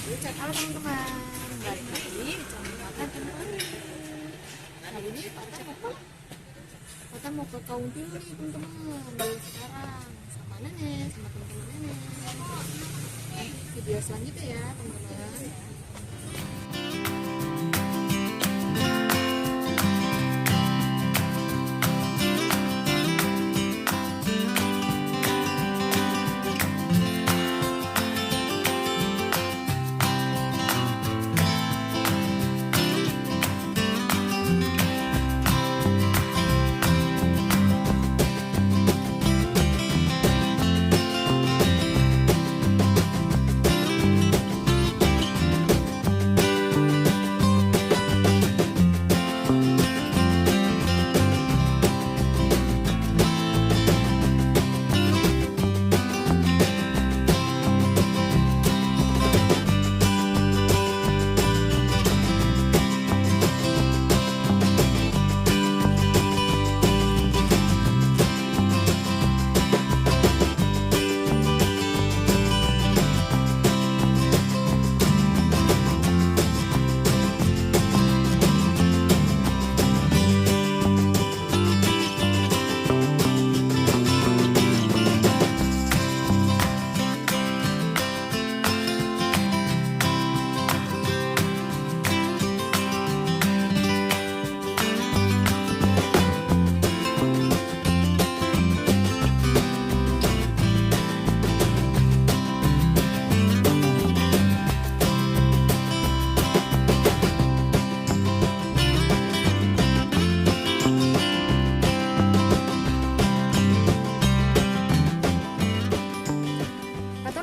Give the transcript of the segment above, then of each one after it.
Halo teman-teman, balik lagi di channel Makan teman-teman. Hari ini kita mau ke Kaunti nih teman-teman. Sekarang sama nenek, sama teman-teman nenek. Nanti video selanjutnya ya teman-teman.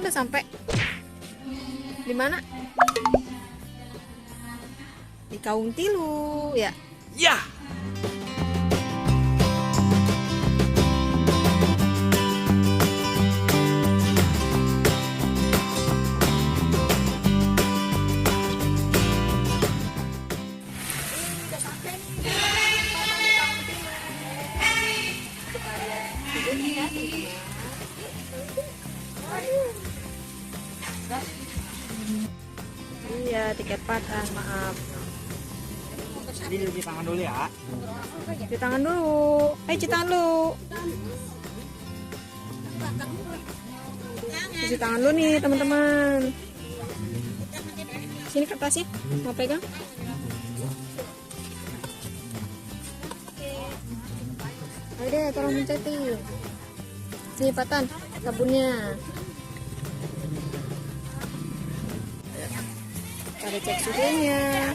Udah sampai di mana? Di Kaunti lu ya? Ya. Iya, tiket patah, maaf. Jadi cuci tangan dulu ya. Cuci tangan dulu. Cuci tangan dulu. Cuci tangan dulu nih, teman-teman. Sini kertasnya, mau pegang? Ayo deh, tolong mencetin. Sini Patan, sabunnya. Ada cek suhunya.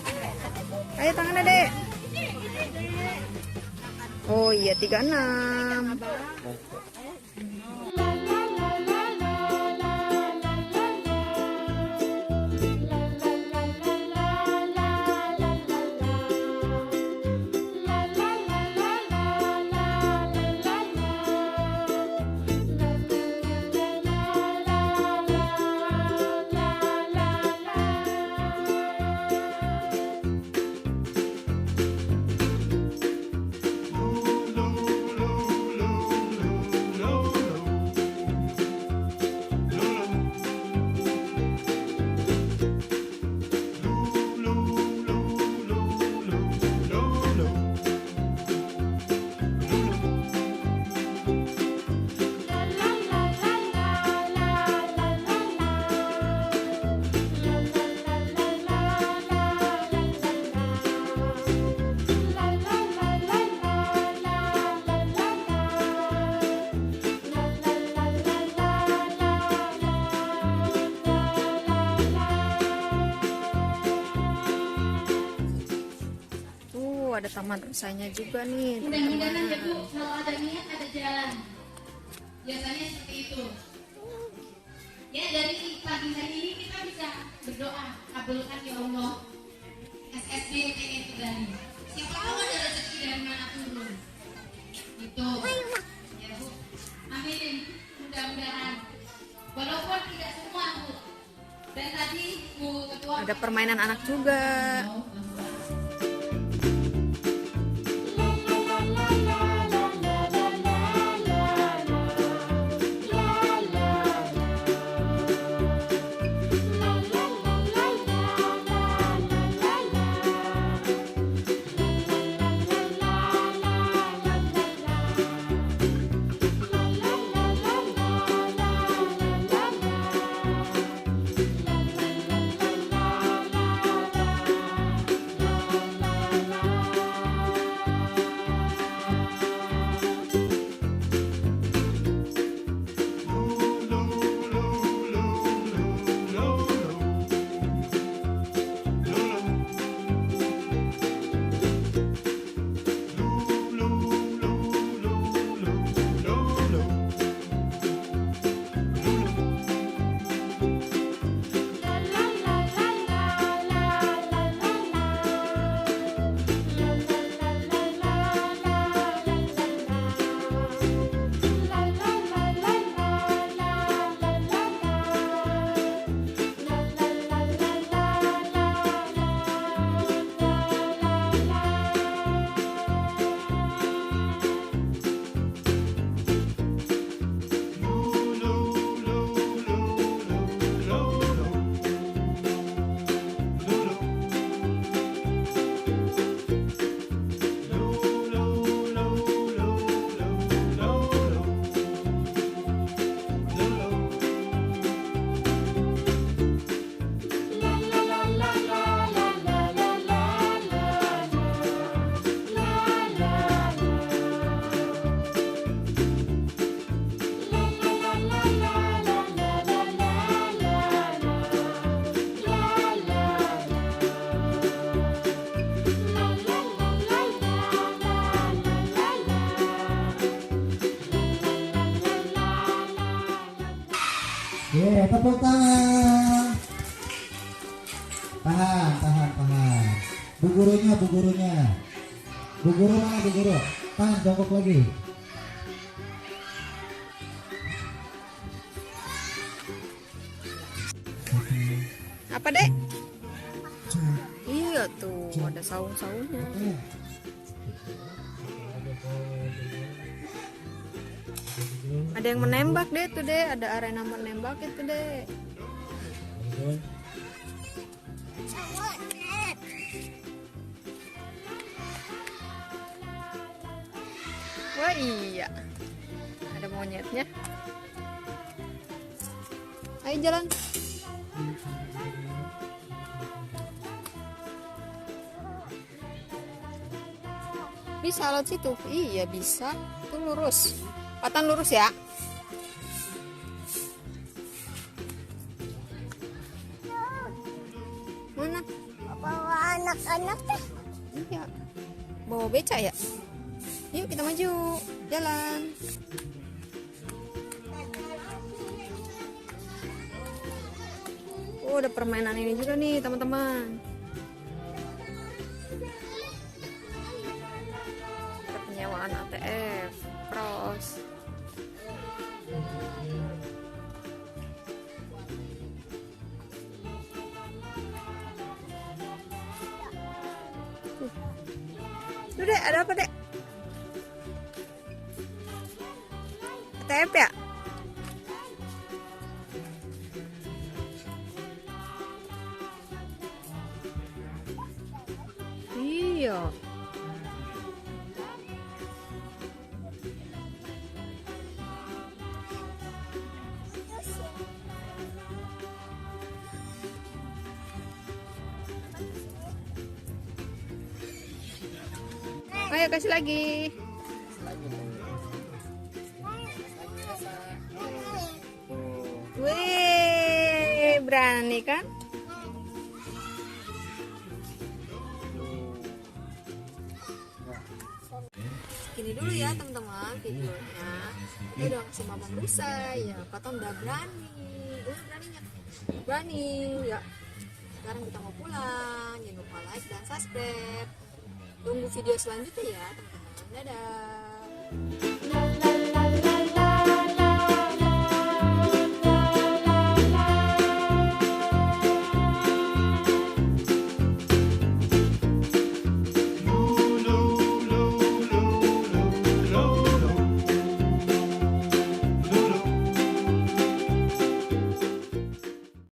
Ayo tangan adek. Oh iya 36. Ada taman rusanya juga nih. Mudah-mudahan ya Bu, kalau ada niat ada jalan. Biasanya seperti itu. Ya dari pagi hari ini kita bisa berdoa, kabulkan ya Allah. SSD kayak itu dari. Siapa tahu ada rezeki dari mana turun. Itu. Ya Bu. Amin. Mudah-mudahan. Walaupun tidak semua Bu. Dan tadi Bu Ketua. Ada permainan anak juga. tepuk tangan. Tahan. Bu gurunya. Bu guru mana bu guru? Tahan, jongkok lagi. Apa dek? Iya tuh ada saung-saungnya. Ada yang menembak deh tuh deh, ada arena menembak itu deh. Wah iya, ada monyetnya. Ayo jalan. Bisa lewat situ? Iya bisa. Tuh lurus. Patan lurus ya. Mana? Bawa anak-anak deh. Iya. Bawa beca ya? Yuk kita maju. Jalan. Oh, ada permainan ini juga nih, teman-teman. Ada penyewaan ATF, Pros. Tuh dek, ada apa dek? ATF ya? Iya. Ayo kasih lagi. Wih, berani kan? Gini dulu ya teman-teman videonya. Ini udah kasih mama busa ya. Patong udah berani. Udah beraninya. Berani ya. Sekarang kita mau pulang. Jangan lupa like dan subscribe. Tunggu video selanjutnya ya teman-teman. Dadah.